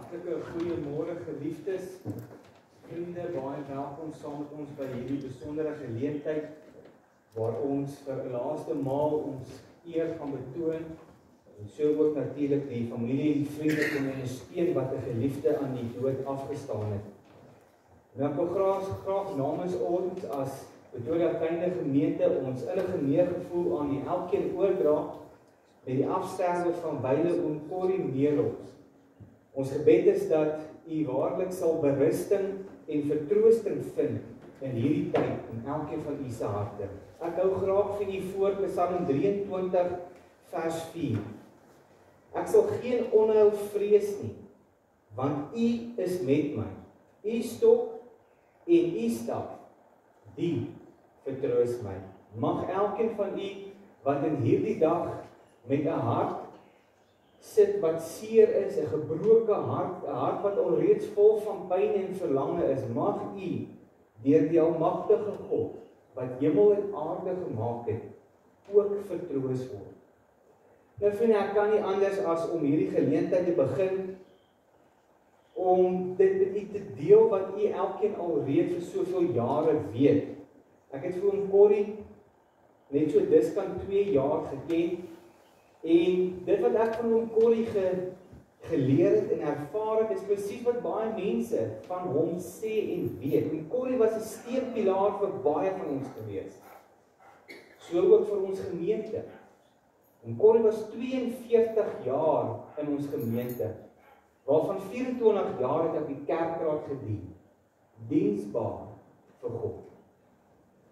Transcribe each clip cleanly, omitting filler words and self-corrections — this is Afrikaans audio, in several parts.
Hartlike goeiemôre geliefdes, vriende, baie welkom saam met ons by hierdie besondere geleentheid waar ons vir die laaste maal ons eer gaan betoon en so ook natuurlik die familie en vriende kon ondersteun wat 'n geliefde aan die dood afgestaan het. Nou ek wil graag namens ons as Pretoria Kleine Gemeente ons innige meegevoel aan die elkeen oordra met die afsterwe van wyle oom Corrie Meerhof. Ons gebed is dat u waarlik sal berusting en vertroosting vind in hierdie tyd in elkeen van u se harte. Ek hou graag vir u voor Psalm 23 vers 4. Ek sal geen onheil vrees nie, want u is met my. U stok en u staf, die vertroos my. Mag elkeen van u wat in hierdie dag met 'n hart sit wat seer is, 'n gebroke hart, 'n hart wat alreeds vol van pyn en verlange is, mag u deur die almagtige God wat hemel en aarde gemaak het, ook vertroos word. Nou vriende, ek kan nie anders as om hierdie geleentheid te begin om dit met u te deel wat u elkeen alreeds vir soveel jare weet. Ek het vir oom Corrie net so diskant 2 jaar geken. En dit wat ek van oom Corrie geleer het en ervaar het, is presies wat baie mense van hom sê en weet. Oom Corrie was 'n steunpilaar vir baie van ons gewees. So ook vir ons gemeente. Oom Corrie was 42 jaar in ons gemeente, waarvan 24 jaar het op die kerkraad gedien. Diensbaar vir God.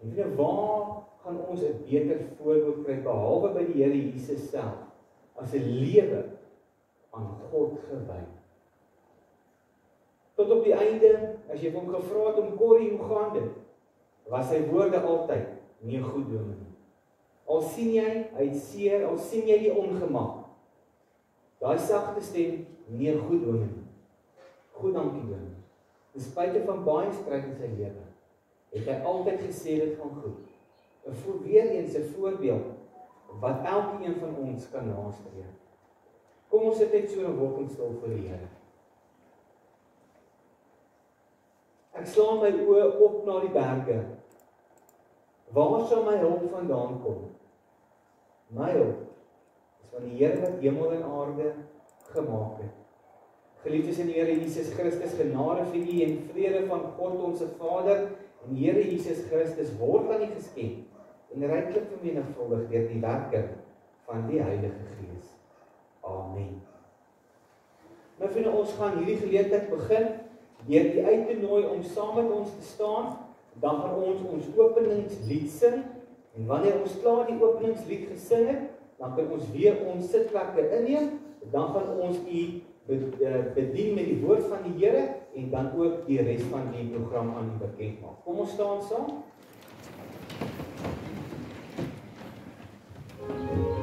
En weet waar gaan ons 'n beter voorbeeld kry behalwe by die Here Jesus self as 'n lewe aan God gewy. Tot op die einde, as jy hom gevra het om Corrie, hoe gaan dit? Was sy woorde altyd nie goed dominee. Al sien jy, hy seer, al sien jy die ongemak. Daai sagte stem, nie goed dominee. Goed dankie dominee. Ten spyte van baie stryd in sy lewe, het hy altyd gesê dit gaan goed. Weer eens 'n voorbeeld wat elkeen van ons kan nastreef. Kom ons sit net so 'n wolkingstil voor die Here. Ek slaan my oë op na die berge. Waar sal my hulp vandaan kom? My hulp is van die Here wat hemel en aarde gemaak het. Geliefdes in die Here Jesus Christus, genade vir u en vrede van God ons Vader en die Here Jesus Christus word aan u geskenk en ryklik vermenigvuldig deur die werking van die Heilige Gees. Amen. Nou vriende, ons gaan hierdie geleentheid begin deur die uit te nooi om saam met ons te staan. Dan gaan ons openingslied sing en wanneer ons klaar die openingslied gesing het, dan kan ons weer ons sitplekke inneem. Dan gaan ons u bedien met die woord van die Here en dan ook die res van die program aan u bekend maak. Kom ons staan saam. Thank you.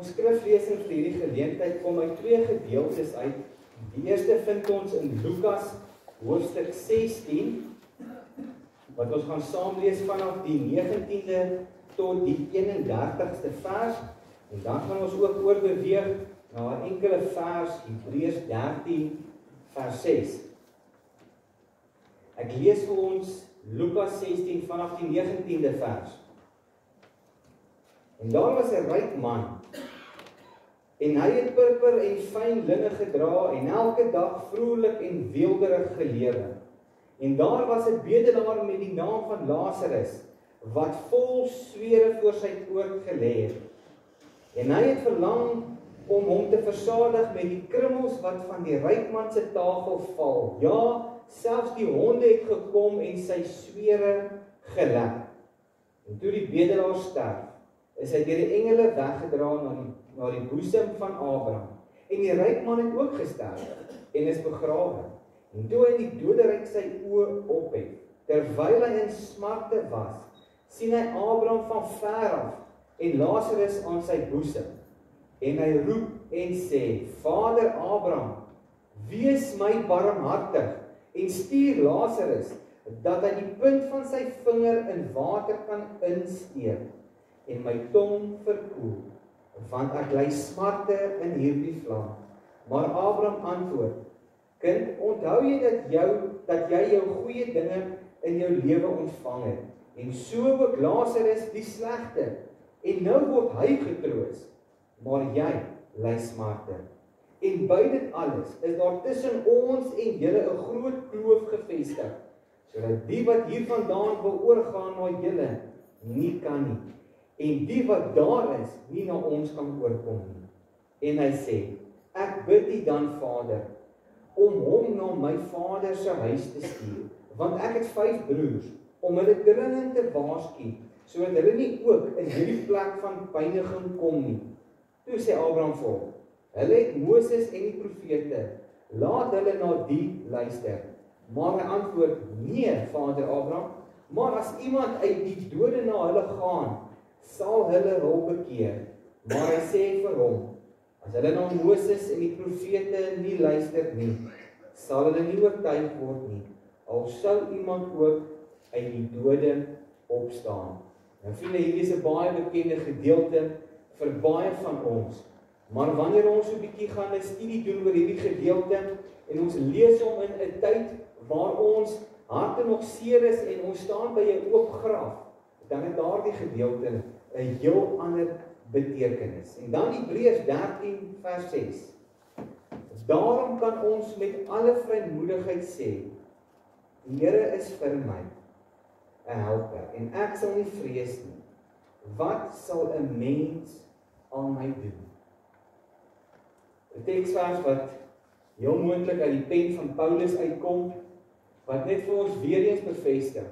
Ons skriflesing vir hierdie geleentheid kom uit 2 gedeeltes uit. Die eerste vind ons in Lukas hoofstuk 16, wat ons gaan saam lees vanaf die 19de tot die 31ste vers, en dan gaan ons ook oorbeweeg na 'n enkele vers, Hebreërs 13 vers 6. Ek lees vir ons Lukas 16 vanaf die 19de vers. En daar was 'n ryk man, en hy het purper en fyn linne gedra en elke dag vrolik en weelderig gelewe. En daar was 'n bedelaar met die naam van Lazarus, wat vol swere voor sy poort gelê het. En hy het verlang om hom te versadig met die krummels wat van die ryk man se tafel val. Ja, selfs die honde het gekom en sy swere gelek. En toe die bedelaar sterf, is hy deur die engele weggedra na die boesem van Abraham. En die ryk man het ook gesterf en is begrawe. En toe hy die doderyk sy oë ophef, terwyl hy in smarte was, sien hy Abraham van ver af en Lazarus aan sy boesem. En hy roep en sê, Vader Abraham, wees my barmhartig en stuur Lazarus, dat hy die punt van sy vinger in water kan insteek en my tong verkoel, want ek ly smarte in hierdie vlam. Maar Abraham antwoord, kind, onthou jy dat jy jou goeie dinge in jou lewe ontvang het, en so ook Lazarus die slegte, en nou word hy getroos, maar jy ly smarte. En by dit alles is daar tussen ons en julle 'n groot kloof gevestig, sodat die wat hiervandaan wil oorgaan na julle nie kan nie, en die wat daar is nie na ons kan oorkom nie. En hy sê, ek bid U dan, Vader, om hom na my vader se huis te stuur, want ek het 5 broers, om hulle dringend te waarsku, sodat hulle nie ook in hierdie plek van pyniging kom nie. Toe sê Abraham vir hom, hulle het Moses en die profete, laat hulle na die luister. Maar hy antwoord, nee, Vader Abraham, maar as iemand uit die dode na hulle gaan, sal hulle hul bekeer. Maar hy sê vir hom, as hulle na Moses en die profete nie luister nie, sal hulle nie oortuig word nie, al sou iemand ook uit die dode opstaan. Nou vriende, hierdie is 'n baie bekende gedeelte vir baie van ons. Maar wanneer ons so 'n bietjie gaan 'n studie doen oor hierdie gedeelte en ons lees hom in 'n tyd waar ons harte nog seer is en ons staan by 'n oop graf, dan het daardie gedeelte 'n heel ander betekenis. En dan Hebreërs 13 vers 6. Daarom kan ons met alle vrymoedigheid sê, die Here is vir my 'n helper en ek sal nie vrees nie. Wat sal 'n mens aan my doen? 'n Teksvers wat heel moontlik uit die pen van Paulus uitkom, wat net vir ons weer eens bevestig.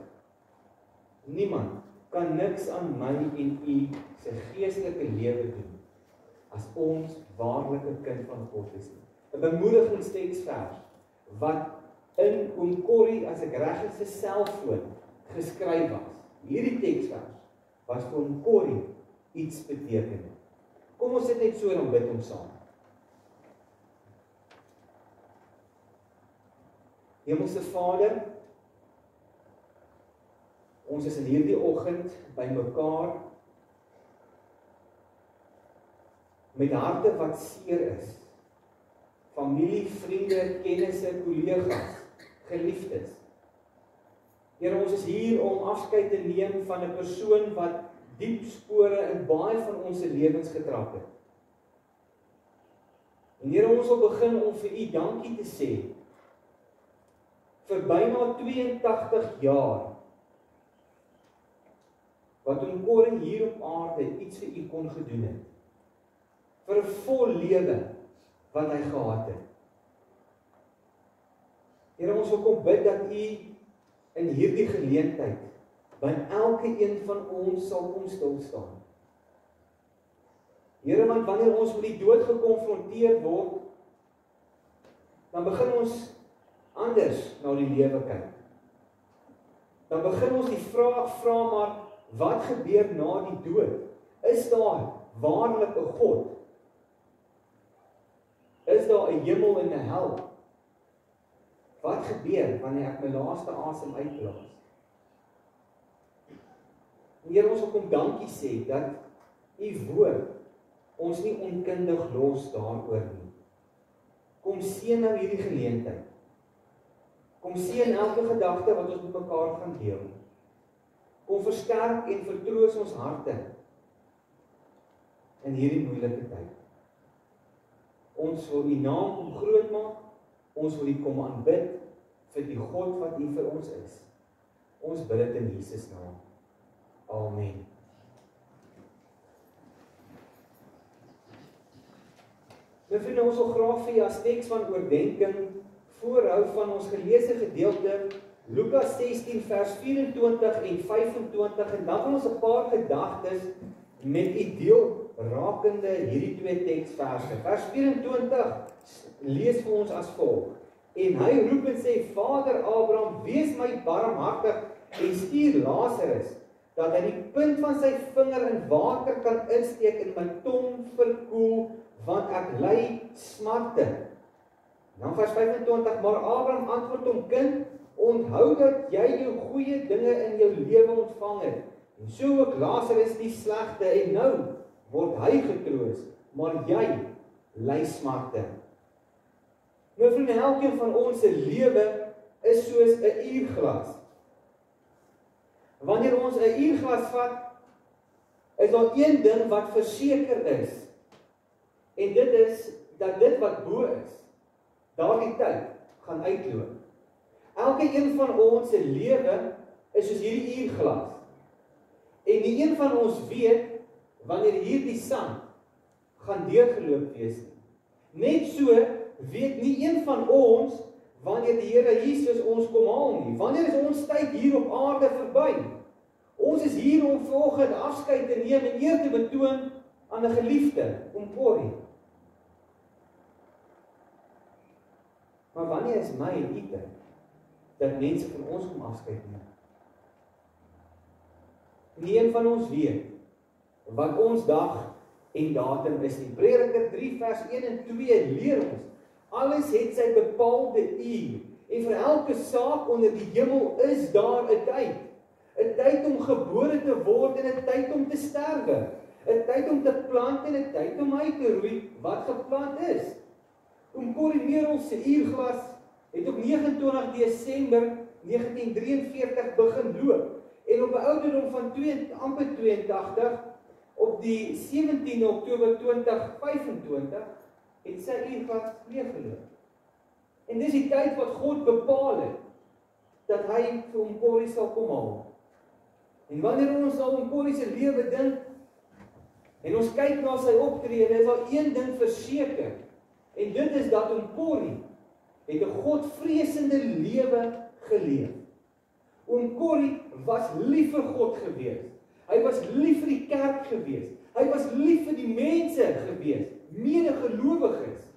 Niemand kan niks aan my en u se geestelike lewe doen, as ons waarlik 'n kind van God is nie. 'n Bemoedigingsteksvers, wat in oom Corrie, as ek reg is, se selfoon geskryf was. Hierdie teksvers was vir oom Corrie iets beteken. Kom ons sit net so en dan bid ons saam. Hemelse Vader, ons is in hierdie oggend by mekaar met harte wat seer is. Familie, vriende, kennisse, kollegas, geliefdes. Here, ons is hier om afskeid te neem van 'n persoon wat diep spore in baie van ons se lewens getrap het. En Here, ons wil begin om vir U dankie te sê vir byna 82 jaar wat oom Corrie hier op aarde iets vir U kon gedoen het. Vir 'n vol lewe wat hy gehad het. Here, ons wil kom bid dat U in hierdie geleentheid by elke een van ons sal kom stil staan. Here, want wanneer ons met die dood gekonfronteer word, dan begin ons anders na die lewe kyk. Dan begin ons die vraag vra, maar wat gebeur na die dood? Is daar waarlik 'n God Is daar 'n hemel en 'n hel? Wat gebeur wanneer ek my laaste asem uitblaas? Here, ons wil kom dankie sê dat U woord ons nie onkundig los daaroor nie. Kom seën nou hierdie geleentheid. Kom seën elke gedagte wat ons met mekaar gaan deel. Kom versterk en vertroos ons harte in hierdie moeilike tyd. Ons wil U naam kom groot maak, ons wil U kom aanbid vir die God wat U vir ons is. Ons bid dit in Jesus naam. Amen. Vriende, ons wil graag vir U as teks van oordenking voorhou van ons geleesde gedeelte Lukas 16 vers 24 en 25 en dan gaan ons 'n paar gedagtes met U deel rakende hierdie twee teksverse. Vers 24 lees vir ons as volg: En hy roep en sê, Vader Abraham, wees my barmhartig en stuur Lazarus, dat hy die punt van sy vinger in water kan insteek en my tong verkoel, want ek ly smarte. Dan vers 25, maar Abraham antwoord hom, kind, onthou dat jy jou goeie dinge in jou lewe ontvang het, en so ook Lazarus die slegte, en nou word hy getroos, maar jy ly smarte. Nou vriende, elkeen van ons se lewe is soos 'n uurglas. Wanneer ons 'n uurglas vat, is daar een ding wat verseker is, en dit is dat dit wat bo is, daardie tyd gaan uitloop. Elke een van ons se lewe is soos hierdie uurglas. En die een van ons weet wanneer hierdie sand gaan deurgeloop wees. Net so weet nie een van ons wanneer die Here Jesus ons kom haal nie. Wanneer is ons tyd hier op aarde verby? Ons is hier om vanoggend afskeid te neem en eer te betoon aan 'n geliefde, om Corrie. Maar wanneer is my en u tyd dat mense van ons kom afskeid neem? Nie een van ons weet wat ons dag en datum is nie. Prediker 3 vers 1 en 2 leer ons, alles het sy bepaalde uur, en vir elke saak onder die hemel is daar 'n tyd. 'n Tyd om gebore te word en 'n tyd om te sterwe. 'n Tyd om te plant en 'n tyd om uit te roei wat geplant is. Oom Corrie Merel se uurglas het op 29 Desember 1943 begin loop. En op 'n ouderdom van amper 82, op die 17 Oktober 2025, het sy uurglas leeggeloop. En dis die tyd wat God bepaal het, dat hy vir oom Corrie sal kom haal. En wanneer ons al oom Corrie se lewe dink, en ons kyk na sy optrede, is daar een ding verseker, en dit is dat oom Corrie het 'n Godvreesende lewe geleef. Oom Corrie was lief vir God gewees. Hy was lief vir die kerk gewees. Hy was lief vir die mense gewees, medegelowiges.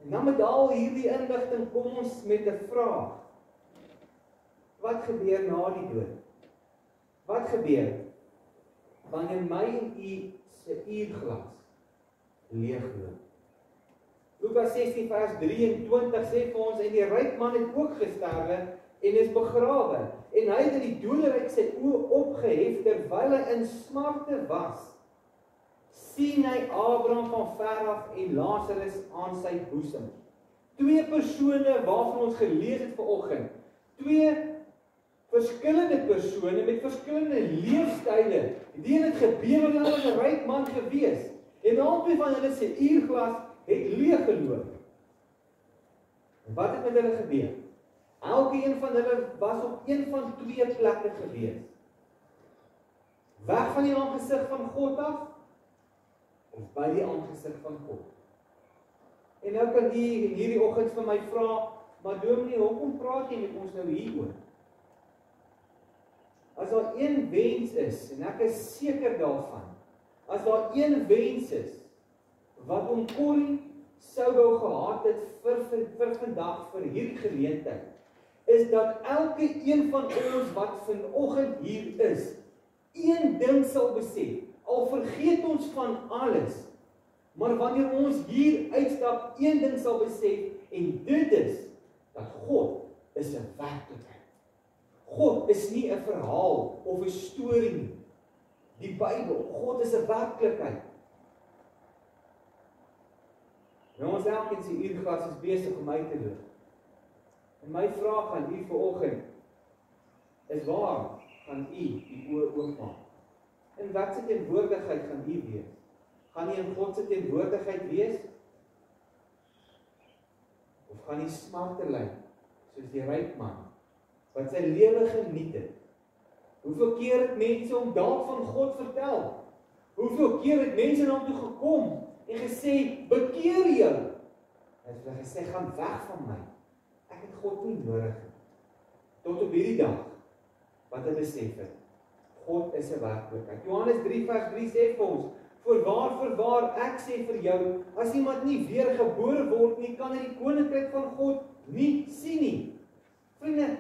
En dan met al hierdie inligting kom ons met 'n vraag. Wat gebeur na die dood? Wat gebeur wanneer my en u se uurglas leegloop? Lukas 16 vers 23 sê vir ons, en die ryk man het ook gesterwe en is begrawe, en hy het in die doderyk sy oë opgehef terwyl hy in smarte was. Sien hy Abraham van ver af en Lazarus aan sy boesem. Twee persone waarvan ons gelees het vanoggend. Twee verskillende persone met verskillende leefstyle. Die een het gebeur en hulle 'n ryk man gewees. En albei van hulle se uurglas het leeggeloop. Wat het met hulle gebeur? Elke een van hulle was op een van twee plekke gewees. Weg van die aangesig van God af, of by die aangesig van God. En nou kan die hierdie oggend vir my vra, maar dominee, hoekom praat jy met ons nou hieroor? As daar een wens is, en ek is seker daarvan, as daar een wens is, wat oom Corrie sou wou gehad het vir vandag, vir hierdie geleentheid, is dat elke een van ons wat vanoggend hier is, een ding sal besef, al vergeet ons van alles, Maar wanneer ons hier uitstap, een ding sal besef, en dit is, dat God is 'n werklikheid. God is nie 'n verhaal of 'n storie nie. Die Bybel, God is 'n werklikheid. Nou ons elkeen se uurglas is besig om uit te loop. En my vraag aan u vanoggend is, waar gaan u die oë oopmaak? En wat se teenwoordigheid gaan u wees? Gaan u in God se teenwoordigheid wees? Of gaan u smarte ly, soos die ryk man, wat sy lewe geniet het? Hoeveel keer het mense hom dalk van God vertel? Hoeveel keer het mense na hom toe gekom en gesê, bekeer jou? Hy het gesê, gaan weg van my. Ek het God nie nodig. Tot op hierdie dag, wat hy besef het, God is 'n werklikheid. Johannes 3 vers 3 sê vir ons, voorwaar, ek sê vir jou, as iemand nie weergebore word nie, kan hy die koninkryk van God nie sien nie. Vriende,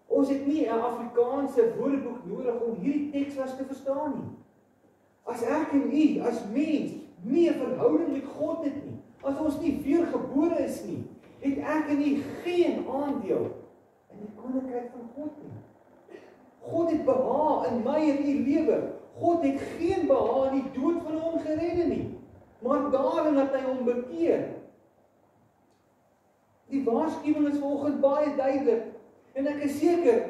ons het nie 'n Afrikaanse woordeboek nodig om hierdie teksvers te verstaan nie. As ek en u, as mens, nie 'n verhouding met God het nie, as ons nie weergebore is nie, het ek en u geen aandeel in die koninkryk van God nie. God het behaag in my en u lewe. God het geen behaag in die dood van 'n ongeredde nie, maar daarin dat hy hom bekeer. Die waarskuwing is vanoggend baie duidelik, en ek is seker,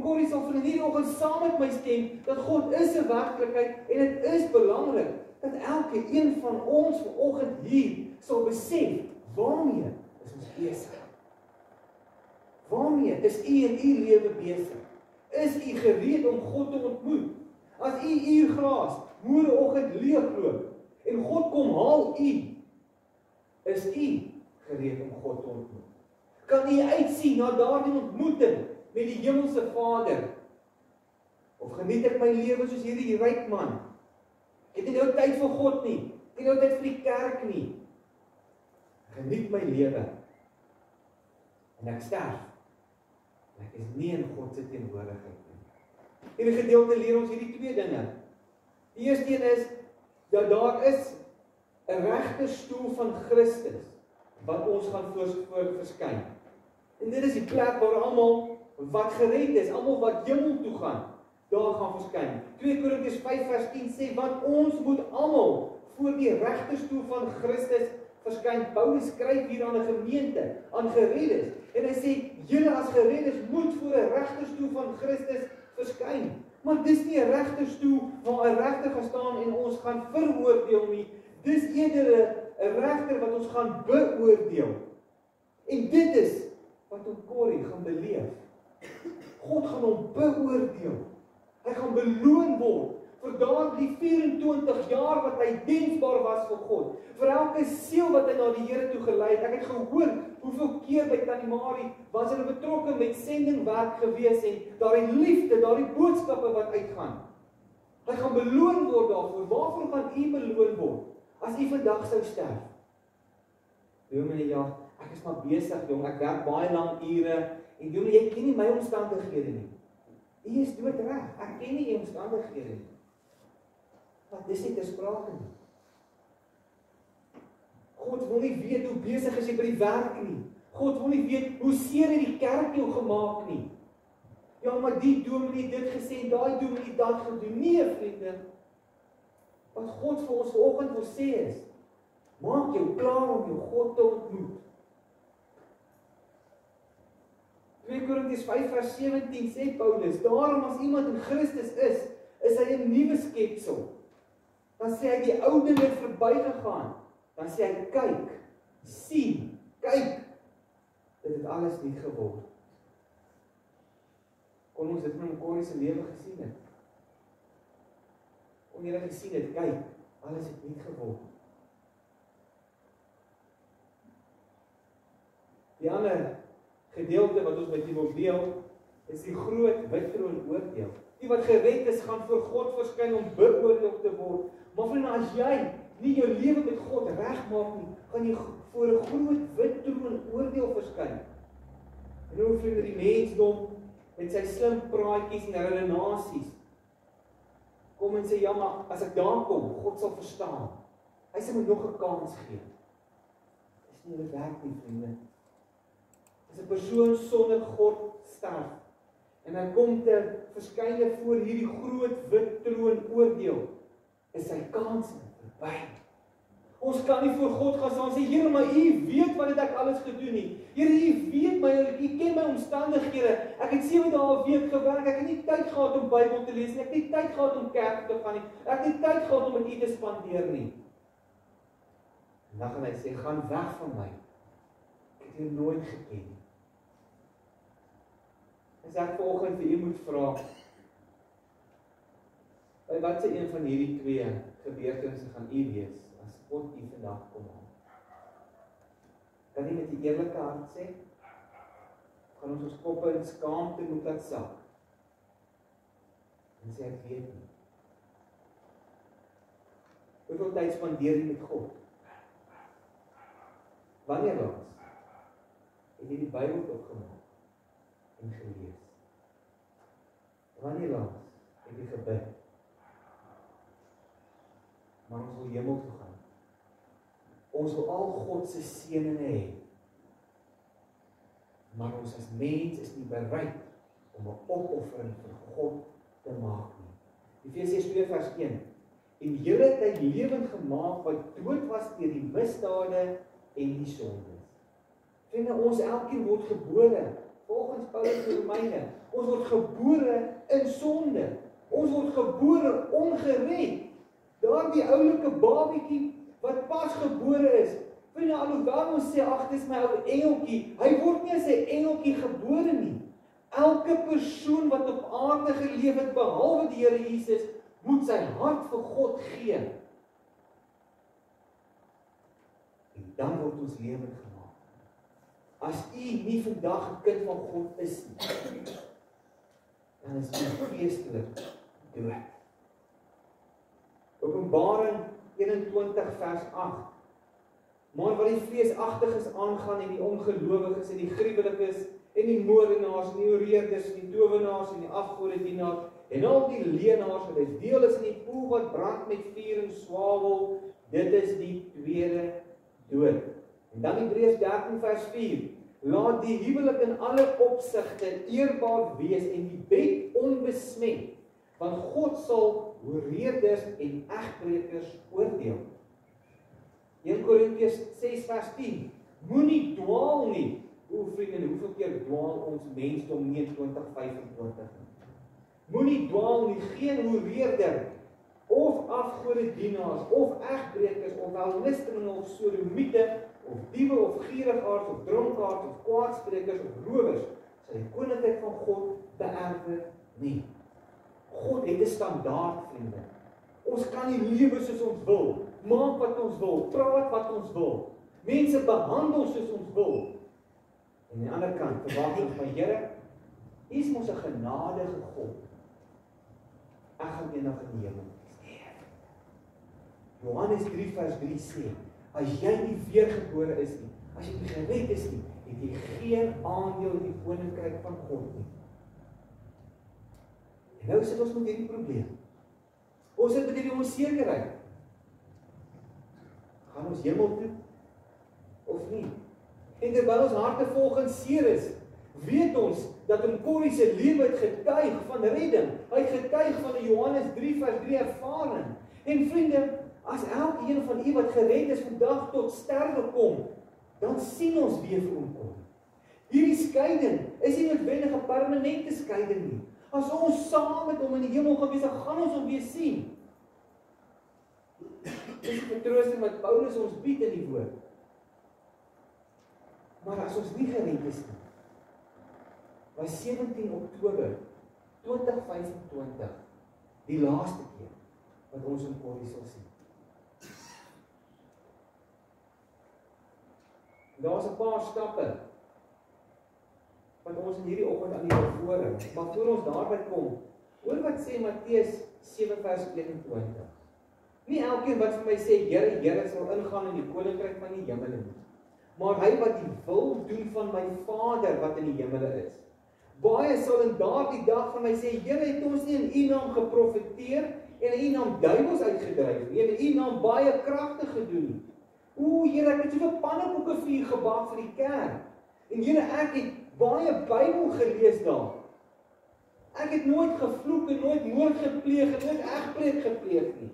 Corrie sal vir hierdie oggend saam met my stem, dat God is 'n werklikheid, en dit is belangrik, dat elke een van ons vanoggend hier sal besef, waarmee is ons besig? Waarmee is u in u lewe besig? Is u gereed om God te ontmoet? As u uurglas môreoggend leegloop en God kom haal u, is u gereed om God te ontmoet? Kan u uitsien na daardie ontmoeting met die hemelse Vader? Of geniet ek my lewe soos hierdie ryk man? Ek het nie nou tyd vir God nie, ek het nie nou tyd vir die kerk nie. Geniet my lewe, en ek sterf, en ek is nie in God se teenwoordigheid nie. Hierdie gedeelte leer ons hierdie twee dinge. Die eerste een is, dat daar is 'n regterstoel van Christus, wat ons gaan voor verskyn. En dit is die plek waar almal wat gered is, almal wat hemel toe gaan, daar gaan verskyn. 2 Korintiërs 5 vers 10 sê, want ons moet almal voor die regterstoel van Christus verskyn. Paulus skryf hier aan 'n gemeente, aan gereddes, en hy sê, julle as gereddes moet voor 'n regterstoel van Christus verskyn. Maar dis nie 'n regterstoel waar 'n regter gaan staan en ons gaan veroordeel nie. Dis eerder 'n regter wat ons gaan beoordeel. En dit is wat Corrie gaan beleef. God gaan hom beoordeel. Hy gaan beloon word vir daardie 24 jaar wat hy diensbaar was vir God. Vir elke siel wat hy na die Here toe gelei het. Ek het gehoor hoeveel keer by Tannie Marie was hulle betrokke met sendingwerk gewees en daardie liefde, daardie boodskappe wat uitgaan. Hy gaan beloon word daarvoor. Waarvoor gaan u beloon word as u vandag sou sterf? Dominee, ja, ek is maar besig, jong, ek werk baie lang ure en dominee, jy ken nie my omstandighede nie. U is doodreg, ek ken nie u omstandighede nie. Want dis nie ter sprake nie. God wil nie weet hoe besig is jy by die werk nie. God wil nie weet hoe seer het die kerk jou gemaak nie. Ja, maar die dominee dit gesê en daai dominee dat gedoen. Nee, vriende. Wat God vir ons vanoggend wil sê is, maak jou klaar om jou God te ontmoet. 2 Korintiërs 5 vers 17 sê Paulus, daarom as iemand in Christus is hy 'n nuwe skepsel. Dan sê hy die ou dinge het verbygegaan. Dan sê hy kyk, sien, kyk. Dit het alles nuut geword. Kon ons dit met Corrie se lewe gesien het? Kon jy dit gesien het? Kyk, alles het nuut geword. Die ander gedeelte wat ons met u wil deel, is die groot wit troon oordeel. Die wat gered is, gaan voor God verskyn om beoordeel te word. Maar vriende, as jy nie jou lewe met God regmaak nie, gaan jy voor 'n groot wit troon oordeel verskyn. En hoe vriende, die mensdom met sy slim praatjies en redenasies kom en sê, ja, maar as ek daar kom, God sal verstaan. Hy sê my nog 'n kans gee. Dis nie hoe dit werk nie, vriende. As 'n persoon sonder God sterf, en hy kom te verskyn voor hierdie groot wit troon oordeel, is sy kans verby. Ons kan nie voor God gaan staan en sê, Here, maar U weet wat het ek alles gedoen nie. Here, U weet my, U ken my omstandighede. Ek het 7 dae 'n week gewerk, ek het nie tyd gehad om Bybel te lees nie, ek het nie tyd gehad om kerk te gaan nie, ek het nie tyd gehad om met U te spandeer nie. En dan gaan hy sê, gaan weg van my. Ek het U nooit geken nie. As ek vanoggend vir u moet vra, wat se een van hierdie twee gebeurtenisse gaan u wees, as God u vandag kom haal? Kan u met die eerlike hart sê? Gaan ons koppe in skaamte moet laat sak? En sê ek weet nie. Hoeveel tyd spandeer jy met God? Wanneer laas het jy die Bybel opgemaak en gelees? Wanneer laas het jy gebid? Maar ons wil hemel toe gaan. Ons wil al God se seëninge hê. Maar ons as mens is nie bereid om 'n opoffering vir God te maak nie. Efesiërs 2 vers 1. En julle het hy lewend gemaak wat dood was deur die misdade en die sondes. Vriende, ons elkeen word gebore, volgens Paulus in Romeine, ons word gebore in sonde. Ons word gebore ongered. Daardie oulike babietjie wat pas gebore is, vriende, alhoewel ons sê, ag, dis my ou engeltjie, hy word nie as 'n engeltjie gebore nie. Elke persoon wat op aarde geleef het, behalwe die Here Jesus, moet sy hart vir God gee. En dan word ons lewend gemaak. As u nie vandag 'n kind van God is nie, dan is u geestelik dood. Openbaring 21 vers 8. Maar wat die vreesagtiges aangaan en die ongelowiges en die gruwelikes en die moordenaars en die oreerders en die towenaars en die afgodedienaars en al die leenaars wat hulle deel is in die poel wat brand met vuur en swavel, dit is die tweede dood. En dan Hebreërs 13 vers 4. Laat die huwelik in alle opsigte eerbaar wees en die bed onbesmet, want God sal hoereerders en egbreekers oordeel. 1 Korintiërs 6 vers 10. Moenie dwaal nie. Vriende, hoeveel keer dwaal ons mensdom nie in 2025? Moenie dwaal nie, geen hoereerder of afgodedienaars of egbreekers of wellustelinge of sodomiete of diewe of gierigaards of dronkaards of kwaadsprekers of rowers sal die koninkryk van God beerwe nie. God het 'n standaard, vriende. Ons kan nie lewe soos ons wil, maak wat ons wil, praat wat ons wil, mense behandel soos ons wil. En aan die ander kant, verwag ons van Here, U is mos 'n genadige God. Ek gaan eendag in die hemel wees. Johannes 3 vers 3 sê, as jy nie weergebore is nie, as jy nie gered is nie, het jy geen aandeel in die koninkryk van God nie. En nou sit ons met hierdie probleem. Ons sit met hierdie onsekerheid. Gaan ons hemel toe of nie? En terwyl ons harte volgens seer is, weet ons dat in Corrie se lewe het getuig van redding. Hy het getuig van die Johannes 3 vers 3 ervaring. En vriende, as elkeen van u wat gered is vandag tot sterwe kom, dan sien ons weer vir hom kom. Hierdie skeiding is nie noodwendig 'n permanente skeiding nie. As ons saam met hom in die hemel gaan wees, dan gaan ons hom weer sien. Dis die vertroosting wat Paulus ons bied in die woord. Maar as ons nie gered is nie, by 17 Oktober 2025, die laaste keer wat ons in Corrie sal sien. Daar's 'n paar stappe wat ons in hierdie oggend aan die tevore, maar voor ons daarby kom, hoor wat sê Matteus 7 vers 21. Nie elkeen wat vir my sê, Here, Here, sal ingaan in die koninkryk van die hemele nie, maar hy wat die wil doen van my Vader wat in die hemele is. Baie sal in daardie dag van my sê, Here, het ons nie in U naam geprofeteer en in U naam duiwels uitgedryf nie, en in U naam baie kragte gedoen nie. O Here, ek het soveel pannekoeke vir U gebak vir die kerk. En Here, ek het baie Bybel gelees daar. Ek het nooit gevloek en nooit moord gepleeg en nooit egbreek gepleeg nie.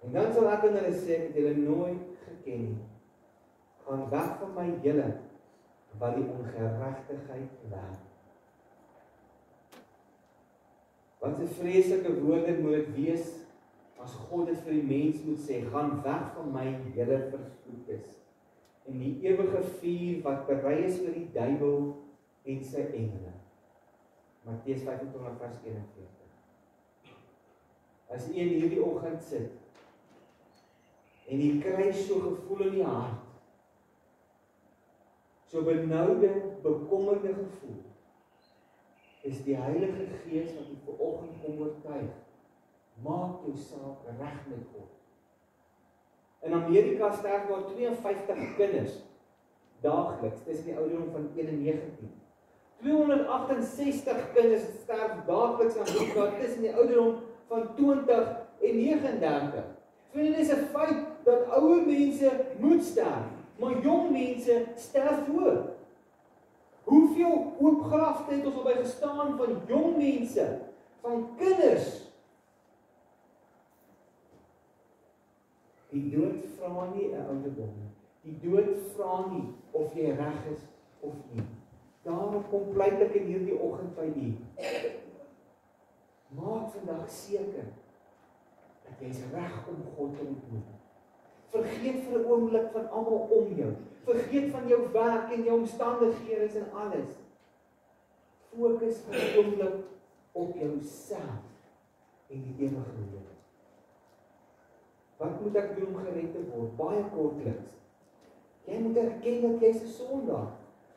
En dan sal ek aan hulle sê, ek het julle nooit geken nie. Gaan weg van my julle, wat die ongeregtigheid werk. Wat 'n vreeslike woorde moet dit wees, as God dit vir die mens moet sê, gaan weg van my julle vervloekes. En die ewige vuur wat berei is vir die duiwel en sy engele. Matteus 25 vers 41. As een hierdie oggend sit, en jy kry so gevoel in die hart, so benoude, bekommerde gevoel, is die Heilige Gees wat jy vanoggend kom oortuig, maak jou saak reg met God. In Amerika sterf daar 52 kinders daagliks, tussen die ouderdom van 1 en 19. 268 kinders sterf daagliks in Amerika tussen die ouderdom van 20 en 39. Vriende, dit is 'n feit dat ouer mense moet sterf, maar jong mense sterf voor. Hoeveel oop grafte het ons al by gestaan van jong mense, van kinders? Die dood vra nie 'n ouderdom nie. Die dood vra nie of jy reg is of nie. Daarom kom pleit ek in hierdie oggend by U. Maak vandag seker dat jy is reg om God te ontmoet. Vergeet vir 'n oomblik van almal om jou. Vergeet van jou werk en jou omstandighede en alles. Fokus vir 'n oomblik op jouself en die ewige lewe. Wat moet ek doen om gered te word? Baie kortliks. Jy moet erken dat jy 'n sondaar.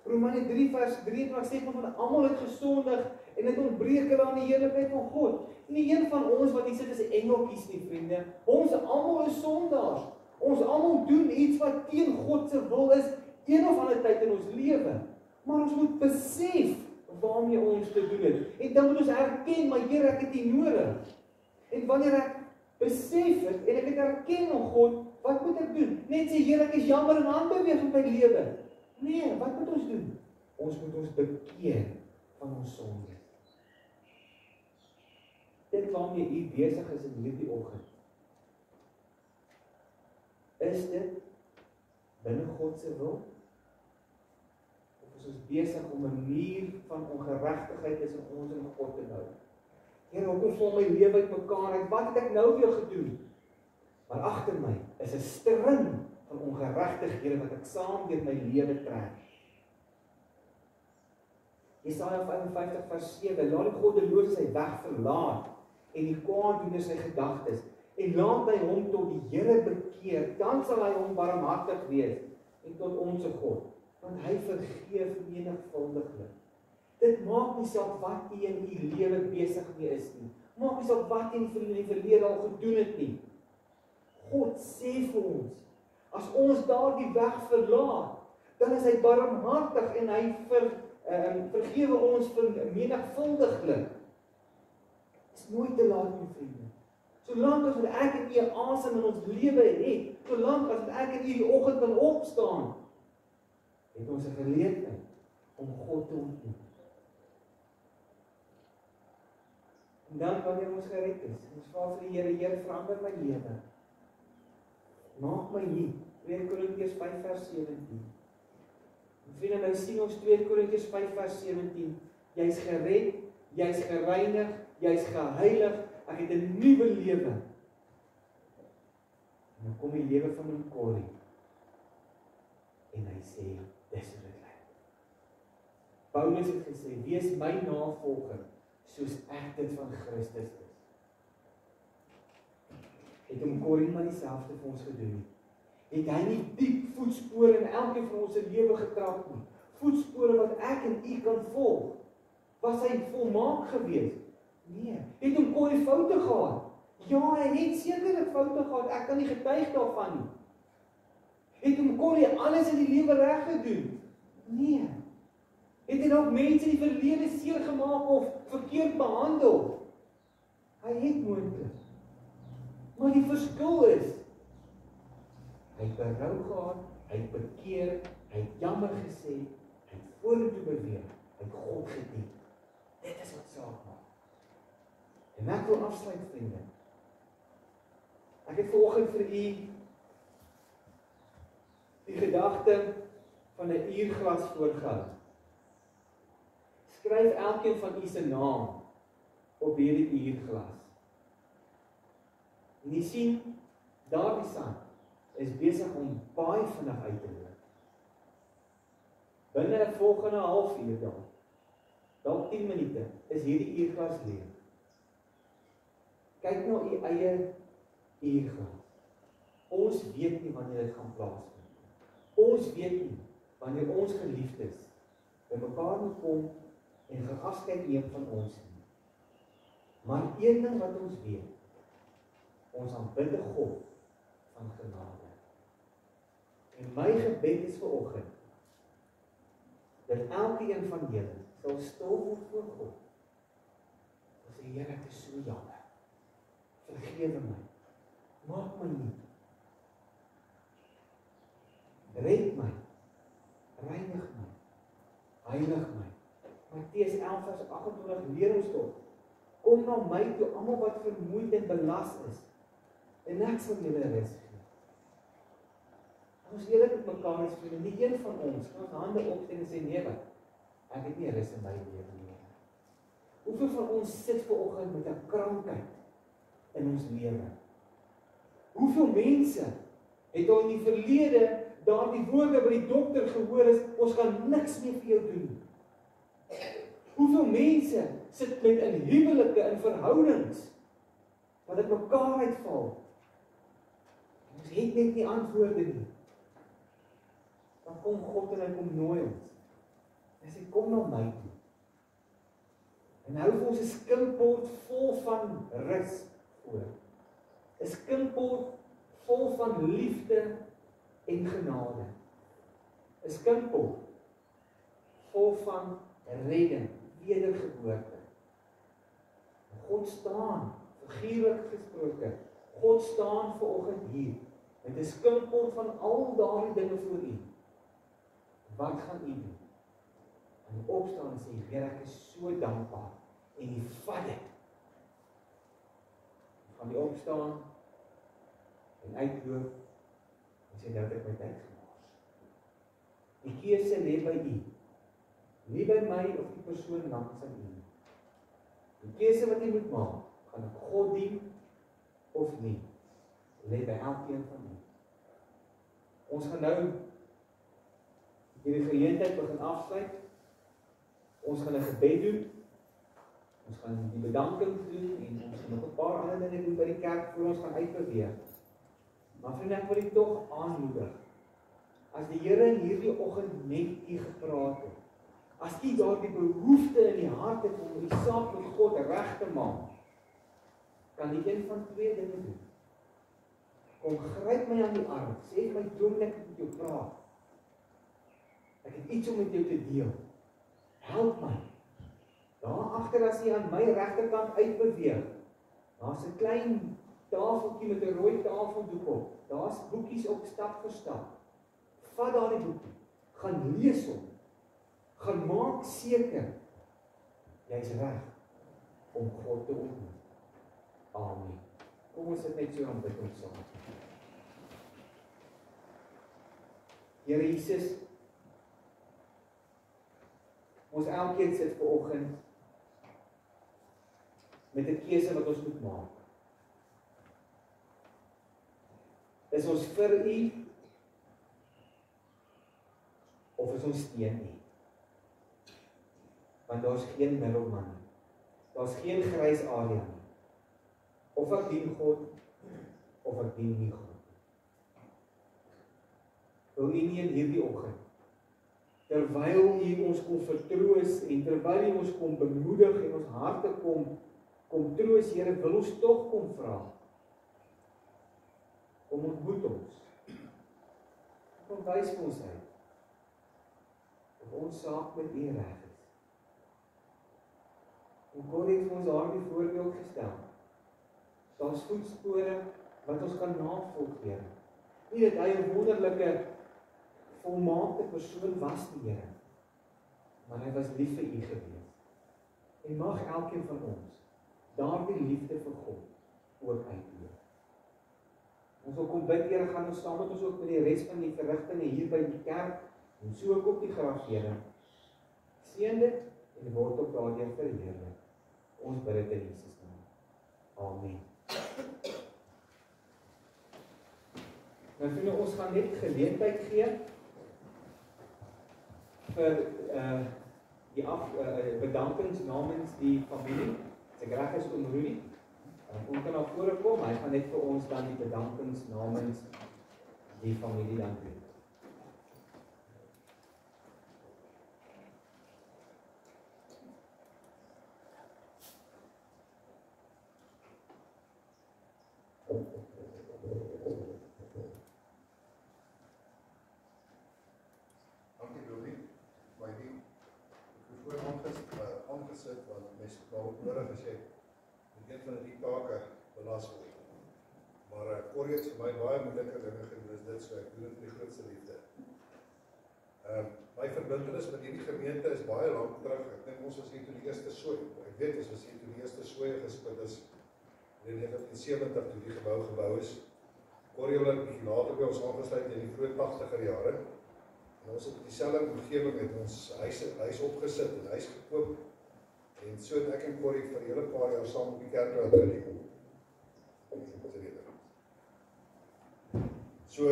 Romeine 3 vers 23 sê van almal het gesondig en het ontbreek aan die heerlikheid van God. Nie een van ons wat hier sit is engeltjies nie, vriende. Ons almal is sondaars. Ons almal doen iets wat teen God se wil is, een of ander tyd in ons lewe. Maar ons moet besef waarmee ons te doen het. En dan moet ons erken, maar Here, ek het U nodig. En wanneer ek besef het en ek het erken aan God, wat moet ek doen? Net sê, Here, ek is jammer en aanbeweeg in my lewe. Nee, wat moet ons doen? Ons moet ons bekeer van ons sonde. Dit waarmee U besig is in hierdie oggend. Is dit binne God se wil? Of is ons besig om 'n muur van ongeregtigheid tussen ons en God te bou? Here, hoekom val my lewe uitmekaar uit? Wat het ek nou weer gedoen? Maar agter my is 'n string van ongeregtighede wat ek saam deur my lewe trek. Jesaja 55 vers 7, laat die goddelose sy weg verlaat en die kwaaddoeners sy gedagtes en laat hy hom tot die Here bekeer, dan sal hy hom barmhartig wees en tot ons God, want hy vergeef menigvuldiglik. Dit maak nie saak wat jy in u lewe besig mee is nie. Maak nie saak wat jy in die verlede al gedoen het nie. God sê vir ons, as ons daardie weg verlaat, dan is hy barmhartig en hy vergewe ons vir menigvuldiglik. Is nooit te laat, my vriende. Solank as ek en jy asem in ons lewe het, solank as ek en jy die oggend kan opstaan, het ons 'n geleentheid om God te ontmoet. En dan wanneer ons gered is, ons vra vir die Here, Here, verander my lewe. Maak my nuut. 2 Korintiërs 5 vers 17. En vriende, nou sien ons 2 Korintiërs 5 vers 17. Jy's gered, jy's gereinig, jy's geheilig, ek het 'n nuwe lewe. En dan kom die lewe van 'n Corrie. En hy sê, dis hoe dit lyk. Paulus het gesê, wees my navolger, soos ek dit van Christus is. Het hom Corrie maar dieselfde vir ons gedoen. Het hy nie diep voetspore in elkeen van ons se lewe getrap nie. Voetspore wat ek en u kan volg. Was hy volmaak geweest? Nee. Het hom Corrie foute gehad? Ja, hy het sekerlik foute gehad. Ek kan nie getuig daarvan nie. Het hom Corrie alles in die lewe reg gedoen? Nee. Het hy dalk mense in die verlede seer gemaak of verkeerd behandel? Hy het moontlik. Maar die verskil is, hy het berou gehad, hy het bekeer, hy het jammer gesê, hy het vorentoe beweeg, hy het God gedien. Dit is wat saak maak. En ek wil afsluit, vriende. Ek het vanoggend vir u die gedagte van 'n uurglas voorgehou. Skryf elkeen van u se naam op hierdie uurglas. En jy sien, daardie sand is besig om baie vinnig uit te loop. Binne 'n volgende halfuur dalk 10 minute, is hierdie uurglas leeg. Kyk na u eie uurglas. Ons weet nie wanneer dit gaan plaasvind. Ons weet nie wanneer ons geliefdes by mekaar moet kom en gaan afskeid neem van ons nie. Maar een ding wat ons weet, ons aanbidde God van genade. En my gebed is vanoggend, dat elkeen van julle sal stil word voor God. En sê, Here, ek is so jammer. Vergewe my. Maak my nie. Red my. Reinig my. Heilig my. Matteus 11:28 leer ons tog. Kom na my toe, almal wat vermoeid en belas is, en ek sal julle rus gee. Ons eerlik met mekaar is, vriende, nie een van ons kan ons hande opsteek en sê, nee wat, ek het nie rus in my lewe nie. Hoeveel van ons sit vanoggend met 'n krankheid in ons lewe? Hoeveel mense het al in die verlede daardie woorde by die dokter gehoor is, ons gaan niks meer vir jou doen. Hoeveel mense sit met in huwelike, in verhoudings, wat dit mekaar uitval. Ons het net nie antwoorde nie. Dan kom God en hy kom nooi ons. Hy sê, kom na my toe. En hou vir ons 'n skinkbord vol van rus voor. 'n Skinkbord vol van liefde en genade. 'n Skinkbord vol van redding, wedergeboorte. God staan, figuurlik gesproke, God staan vanoggend hier, met 'n skinkbord van al daardie dinge voor u. Wat gaan u doen? En opstaan en sê, Here, ek is so dankbaar, en u vat dit. Gaan u opstaan, en uitloop, en sê, nou het ek my tyd gemaak. Die keuse lê by u. Nie by my of die persoon langs aan u. Die keuse wat jy moet maak, gaan ek God dien of nie, lê by elkeen van u. Ons gaan nou hierdie geleentheid begin afsluit. Ons gaan 'n gebed doen. Ons gaan die bedanking doen en ons gaan nog 'n paar ander dinge doen by die kerk voor ons gaan uitbeweeg. Maar vriende, ek wil u tog aanmoedig. As die Here in hierdie oggend met u gepraat het, as u daardie behoefte in die hart het om die saak met God reg te maak, kan u een van twee dinge doen. Kom gryp my aan die arm, sê my droom ek met jou praat. Ek het iets om met jou te deel. Help my. Daar agter as jy aan my regterkant uitbeweeg, daar's 'n klein tafeltjie met 'n rooi tafeldoek op. Daar's boekies op stap vir stap. Vat daardie boekie, gaan lees hom. Gaan maak seker jy's reg om God te ontmoet. Amen. Kom ons sit net so aan bid ons saam. Here Jesus, ons elkeen sit vanoggend met 'n keuse wat ons moet maak. Is ons vir u of is ons teen u? Want daar's geen middelman nie. Daar's geen grys area nie. Of ek dien God, of ek dien nie God. Wil u nie in hierdie oggend, terwyl u ons kom vertroos, en terwyl u ons kom bemoedig, en ons harte kom troos, Here, wil ons tog kom vra, kom ontmoet ons, kom wys vir ons uit, of ons saak met U reg is. En Corrie het vir ons daardie voorbeeld gestel. Daar's voetspore wat ons kan navolg, Here. Nie dat hy 'n wonderlike, volmaakte persoon was, die Here, maar hy was lief vir U gewees. En mag elkeen van ons daardie liefde vir God ook uitleef. Ons wil kom bid, Here, gaan ons saam met ons ook met die res van die verrigtinge hier by die kerk, en so ook op die graf, Here. Seën dit en word ook daardeur verheerlik. Ons bid dit in Jesus naam. Amen. Nou vriende, ons gaan net geleentheid gee vir die bedankings namens die familie. As ek reg is, oom Rudy, ons kan na vore kom, hy gaan net vir ons dan die bedankings namens die familie dan doen. Aangesit, want mense daarop nodig is jy een van die take belas word. Maar Corrie het vir my baie moeilike dinge gedoen, is dit so, ek doen dit met die grootste liefde. My verbintenis met hierdie gemeente is baie lank terug, ek dink ons was hier toe die eerste sooi, ek weet ons was hier toe die eerste sooi gespit is, in 1970 toe die gebou is. Corrie het bietjie later by ons aangesluit in die vroeg 80er jare, en ons het dieselfde omgewing met ons huis opgesit en huis gekoop, en so het ek en Corrie vir 'n hele paar jaar saam op die kerkraad geleef. So,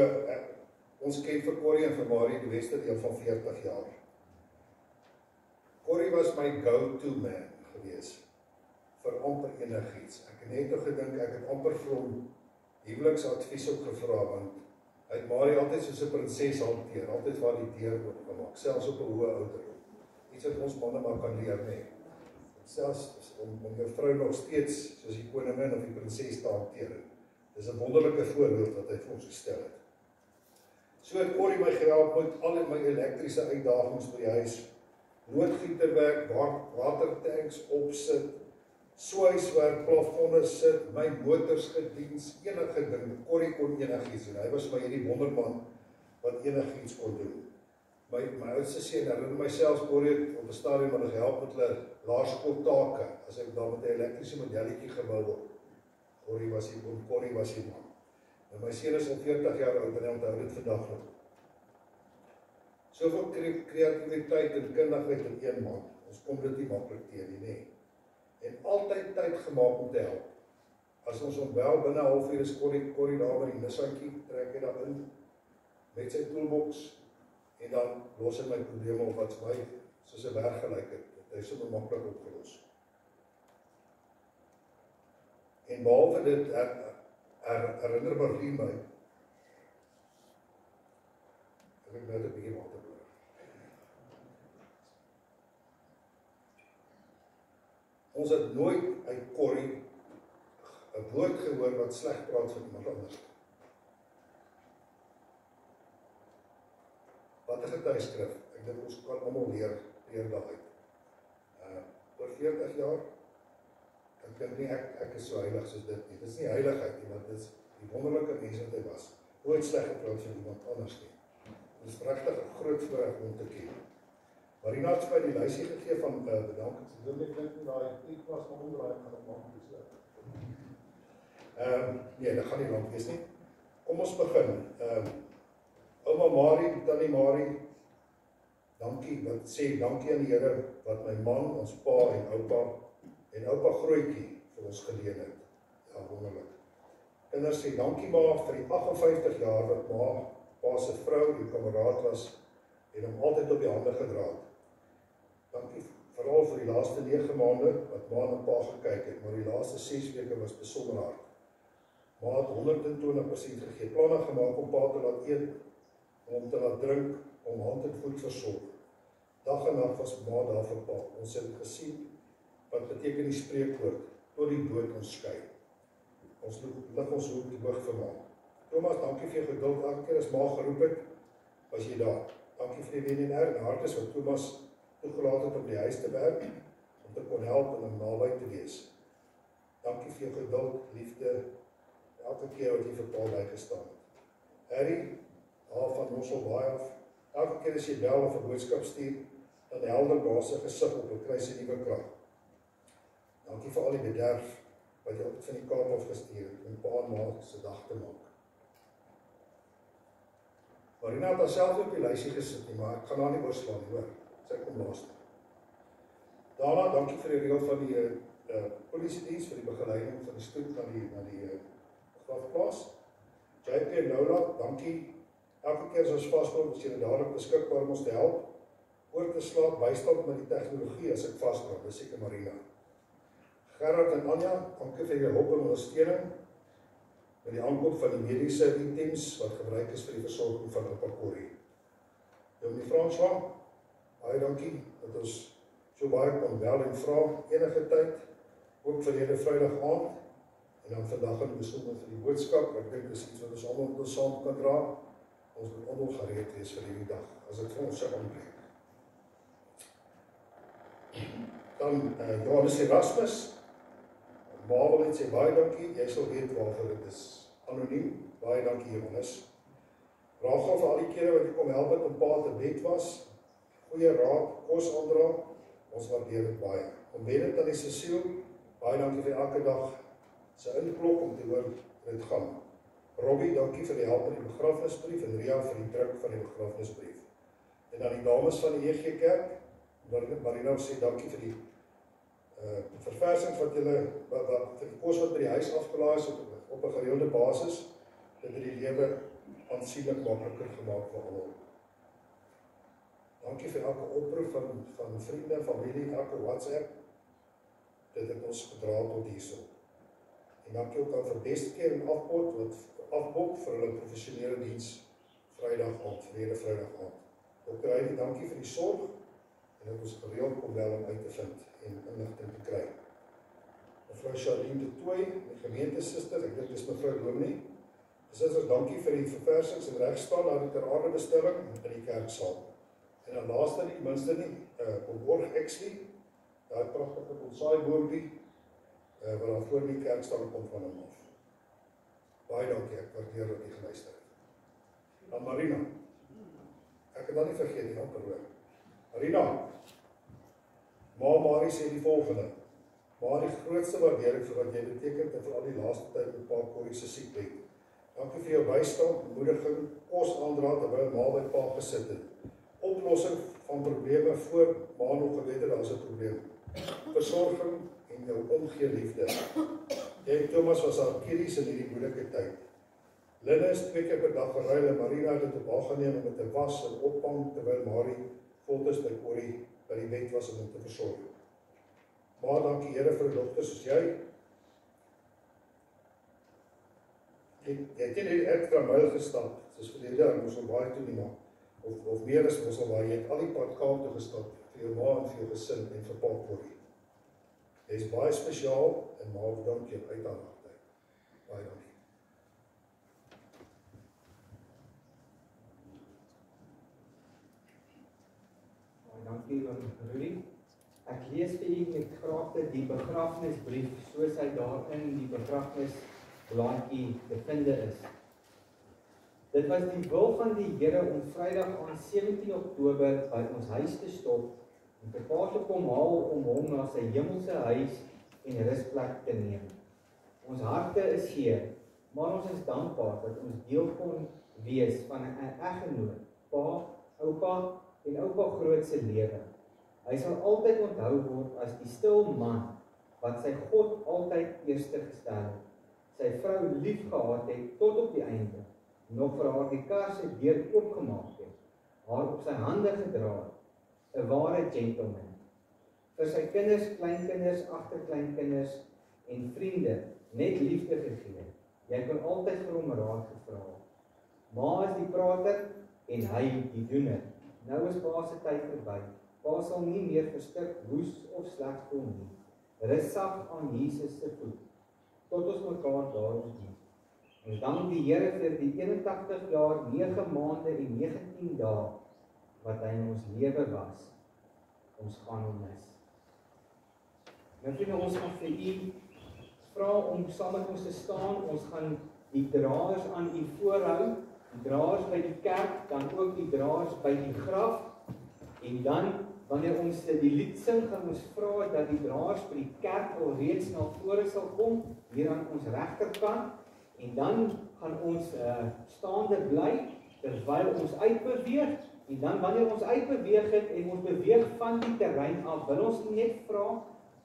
ons ken vir Corrie en vir Marie die beste deel van 40 jaar. Corrie was my go-to man gewees vir amper enigiets. Ek het net nog gedink, ek het amper vir hom huweliksadvies ook gevra, want hy het Marie altyd soos 'n prinses hanteer, altyd waar die deur oopgemaak, selfs op 'n hoë ouderdom. Iets wat ons manne maar kan leer, nee. Selfs om jou vrou nog steeds soos die koningin of die prinses te hanteer. Dis 'n wonderlike voorbeeld wat hy vir ons gestel het. So het Corrie my gehelp met al my elektriese uitdagings by die huis, loodgieterwerk, watertanks opsit, swaiswerk, plafonne sit, my motors gediens, enige ding. Corrie kon enigiets doen. Hy was my hierdie wonderman wat enigiets kon doen. My oudste seun herinner myself, Corrie het op 'n stadium hulle gehelp met hulle laerskooltake, as ek daar met 'n elektriese modelletjie gebou word. Corrie was die man. En my seun is al 40 jaar oud en hy onthou dit vandag nog. Soveel kreatiwiteit en kundigheid in een man. Ons kom dit nie maklik teen nie, nee. En altyd tyd gemaak om te help. As ons ontbel binne 'n halfuur is Corrie daar met die Nissantjie, trek hy daar in met sy toolbox en dan los hy my probleme op wat vir my soos 'n werk gelyk het. Hy is so maklik opgelos. En behalwe dit herinner Marie my. Ek het net 'n bietjie water nodig. Ons het nooit uit Corrie 'n woord gehoor wat sleg praat van iemand anders. Wat 'n getuieskrif. Ek dink ons kan almal leer daaruit. Oor 40 jaar, ek dink nie ek is so heilig soos dit nie. Dit is nie heiligheid nie, want dit is die wonderlike mens wat hy was. Nooit sleg gepraat van iemand anders nie. Dit is regtig 'n groot voorreg om te ken. Marina het vir die lysie gegee van bedankings. Ek dink nie daai iets was van omdraai gaan op maak so. Nee, dit gaan nie lank wees nie. Kom ons begin. Ouma Marie, tannie Marie, dankie, wat sê dankie aan die Here wat my man, ons pa en oupa Grootjie vir ons geleen het. Ja, wonderlik. Kinders sê dankie maar vir die 58 jaar wat pa se vrou, die kameraad was en hom altyd op die hande gedra het. Dankie veral vir die laaste 9 maande wat ma en pa gekyk het, maar die laaste 6 weke was besonder hard. Ma het 120% gegee, planne gemaak om pa te laat eet, om hom te laat drink, om hand en voet versorg. Dag en nag was ma daar vir pa. Ons het gesien wat beteken die spreekwoord, tot die dood ons skei. Ons lig ons hoog vir ma. Thomas, dankie vir jou geduld. Elke keer as ma geroep het, was jy daar. Dankie vir die WNR en Hartes wat Thomas toegelaat het om die huis te werk, om te kon help en om naby te wees. Dankie vir jou geduld, liefde, elke keer wat jy vir Paul bygestaan het. Harry, daar van Mosselbaai af, elke keer as jy bel of 'n boodskap stuur, dan helder daar sy gesig op 'n kry sy nuwe krag. Dankie vir al die bederf wat jy van die Kaap af gestuur het, om Pa en Ma se dag te maak. Marina het haarself op die lysie gesit nie, maar ek gaan haar nie oorslaan nie, hoor. Sy kom laaste. Daarna, dankie vir die reël van die polisiediens vir die begeleiding van die stoet na die begrafplaas. JP en Lola, dankie. Elke keer as ons vaskom, is julle dadelik beskikbaar om ons te help. Oor te slaap, bystand met die tegnologie as ek vaskom, dis seker Marina. Gerard en Anja, dankie vir julle hulp en ondersteuning met die aankoop van die mediese items wat gebruik is vir die versorging van Oupa Corrie. Dominee François, baie dankie dat ons so baie kon bel en vra enige tyd, ook verlede Vrydag aand, en dan vandag in besonder vir die boodskap. Ek dink dis iets wat ons almal met saam kan dra. Ons moet almal gereed wees vir hierdie dag, as dit vir ons sou aanbreek. Dan Johannes Erasmus, Babel het sê baie dankie, jy sal weet waarvoor dit is. Anoniem, baie dankie Johannes. Rachel vir al die kere wat jy kom help het om Pa te bed was, goeie raad, kos aandra, ons waardeer dit baie. Om Bennett aan die Cecile, baie dankie vir elke dag sy inklop om te hoor hoe dit gaan. Robbie, dankie vir die help in die begrafnisbrief en Ria vir die druk van die begrafnisbrief. En dan die dames van die EG Kerk, Marina sê dankie vir die verversings wat julle, vir die kos wat by die huis afgelaai is op 'n gereelde basis, dit het die lewe aansienlik makliker gemaak vir almal. Dankie vir elke oproep van vriende, familie, elke WhatsApp, dit het ons gedra tot hierso. En dankie ook aan vir Bestkeer en Afbok vir hulle professionele diens Vrydag aand, verlede Vrydag aand. Dr. Heidi, dankie vir die sorg en dat ons gereeld kom bel om uit te vind en inligting te kry. Mevrou Charlene de Tooy, die gemeentesister, ek dink dis mevrou Dominee. Sister, dankie vir die verversings en regstaan na die ter aarde bestelling in die kerksaal. En dan laaste nie, minste nie, Borg Exley, daai pragtige bonsaai boompie, wat dan voor die kerkstand kom van hom af. Baie dankie, ek waardeer dat jy geluister het. Dan Marina, ek het dan nie vergeet nie, amper hoor. Marina, Marie sê die volgende, die grootste waardering vir wat jy beteken en vir al die laaste tyd met Pa Corrie se siekbed. Dankie vir jou bystand, bemoediging, kos aandra terwyl by Pa gesit het. Oplossing van probleme voor Ma nog geweet het, daar is 'n probleem. Versorging en jou omgee liefde. Jy en Thomas was haar kiddies in hierdie moeilike tyd. Linne is 2 keer per dag geruil en Marina het dit op haar geneem om dit te was en opvang terwyl Marie voltyds by Corrie by die bed was om hom te versorg. Maar dankie Here vir die dogters soos jy. Jy het nie extra myl gestap, soos verlede jaar moes al baie toe nie maar, of meer as moes al baie, jy het al die pad Kaap toe gestap, vir jou ma en vir jou gesin en vir Pa Corrie. Jy is baie spesiaal en maar bedank jou uit aan haar. Baie dankie. Dankie Rudy. Ek lees vir u met graagte die begrafnisbrief soos hy daar in die begrafnisblaadjie te vind is. Dit was die wil van die Here om Vrydag aan 17 Oktober by ons huis te stop en vir Pa te kom haal om hom na sy hemelse huis en rusplek te neem. Ons harte is seer, maar ons is dankbaar dat ons deel kon wees van 'n eggenoot, Pa, oupa en oupa Groot se lewe. Hy sal altyd onthou word as die stil man wat sy God altyd eerste gestel het, sy vrou lief gehad het tot op die einde, nog vir haar die kar se deur oopgemaak het, haar op sy hande gedra het, 'n ware gentleman. Vir sy kinders, kleinkinders, agterkleinkinders en vriende net liefde gegee. Jy kon altyd vir hom raad gevra. Ma is die prater en hy die doener. Nou is Pa se tyd verby. Pa sal nie meer verstik, woes of sleg voel nie. Rus sag aan Jesus se voet, tot ons mekaar daar ontmoet. Ons dank die Here vir die 81 jaar, 9 maande en 19 dae wat hy in ons lewe was, ons gaan hom mis. Nou vriende, ons gaan vir u vra om saam met ons te staan. Ons gaan die draers aan u voorhou, die draers by die kerk, dan ook die draers by die graf. En dan, wanneer ons die lied sing, gaan ons vra dat die draers by die kerk alreeds na vore sal kom, hier aan ons regterkant. En dan gaan ons staande bly, terwyl ons uitbeweeg. En dan wanneer ons uitbeweeg het en ons beweeg van die terrein af, wil ons net vra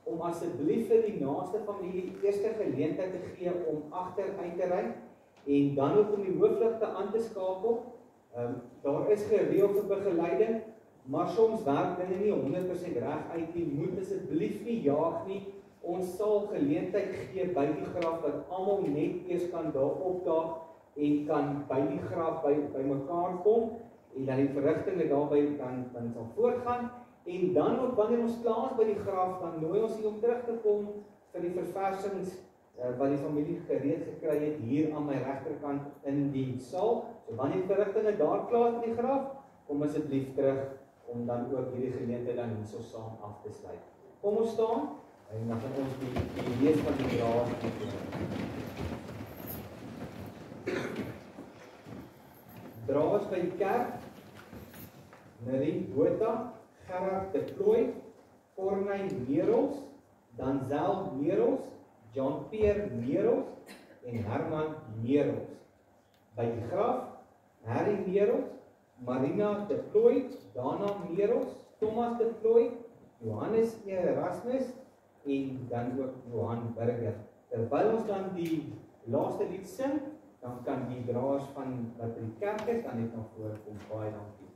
om asseblief vir die naaste familie eerste geleentheid te gee om agteruit te ry en dan ook om die hoofligte aan te skakel. Daar is gereelde begeleiding, maar soms werk dinge nie 100% reg uit nie. Moet asseblief nie jaag nie. Ons sal geleentheid gee by die graf dat almal net eers kan daar opdaag en kan by die graf by mekaar kom en dan die verrigtinge daarby dan sal voortgaan. En dan ook wanneer ons klaar is by die graf, dan nooi ons hier om terug te kom vir die verversings wat die familie gereed gekry het hier aan my regterkant in die saal. So wanneer die verrigtinge daar klaar is by die graf, kom asseblief terug om dan ook hierdie geleentheid dan hierso saam af te sluit. Kom ons staan en dan gaan ons die lees van die draers draers by die kerk, Marie Botha, Gerard de Plooy, Corneille Merels, Danzel Merels, Jean-Pierre Merels en Herman Merels. By die graf, Harry Merels, Marina de Plooy, Dana Merels, Thomas de Plooy, Johannes Erasmus en dan ook Johan Burger. Terwyl ons dan die laaste lied sing, dan kan die draers van wat by die kerk is, dan net na vore kom. Baie dankie.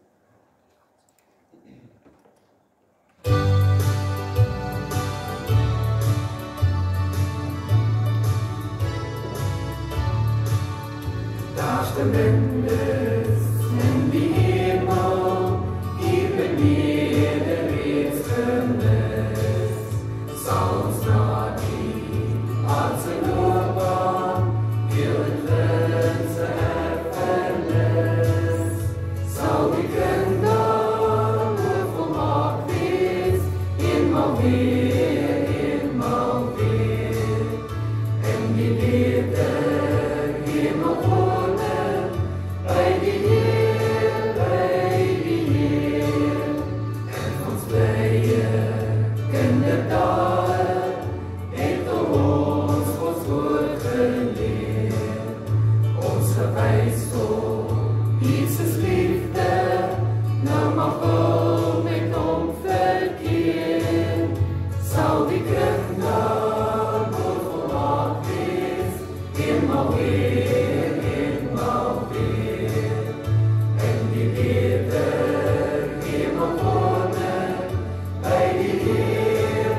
Daar's tremendous in die hemel, hier benede reeds gemis. Sal ons na die aardse loopbaan, heel het winse erfenis. Sal die kinderen volmaakt wees, eenmaal weer, eenmaal weer. En die liefde hemel wonen, by die Heer, en ons blye kinderdae, het ons Gods woord geleer. Ons gewys tot Jesus liefde, nou mag wil met hom verkeer. Sal die kinderen word volmaakt wees, eenmaal weer, eenmaal weer. En die liefde hemel wonen, by die Heer,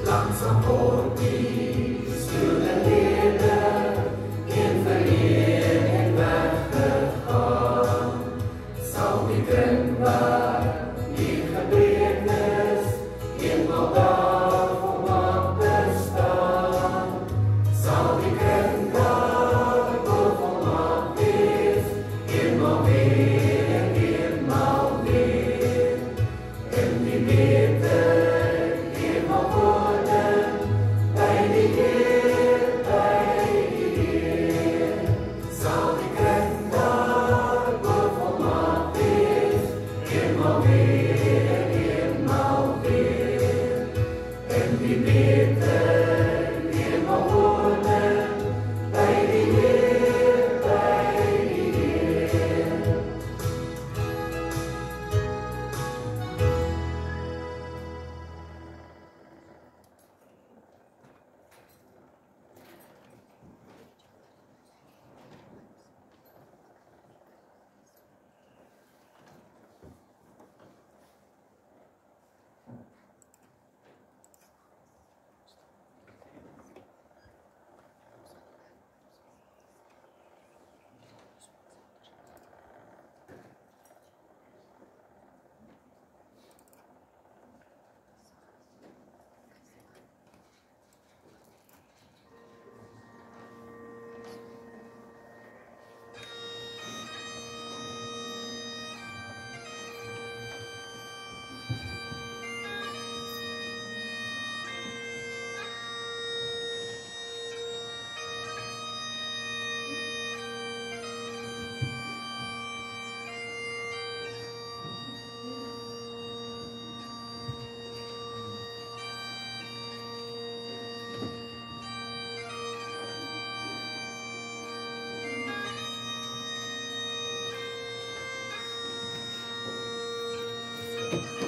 Langzaam word die stoele lede, een vir een het weggegaan. Sal die kindbaar die gebrekenis, eenmaal daar volmaakt bestaan. Sal die kindbaar word volmaakt wees, eenmaal weer, eenmaal weer. En die liefde hemel wonen, by die Heer, sal die kindbaar word volmaakt wees, eenmaal weer, eenmaal weer. En die liefde hemel wonen, by die Heer, Thank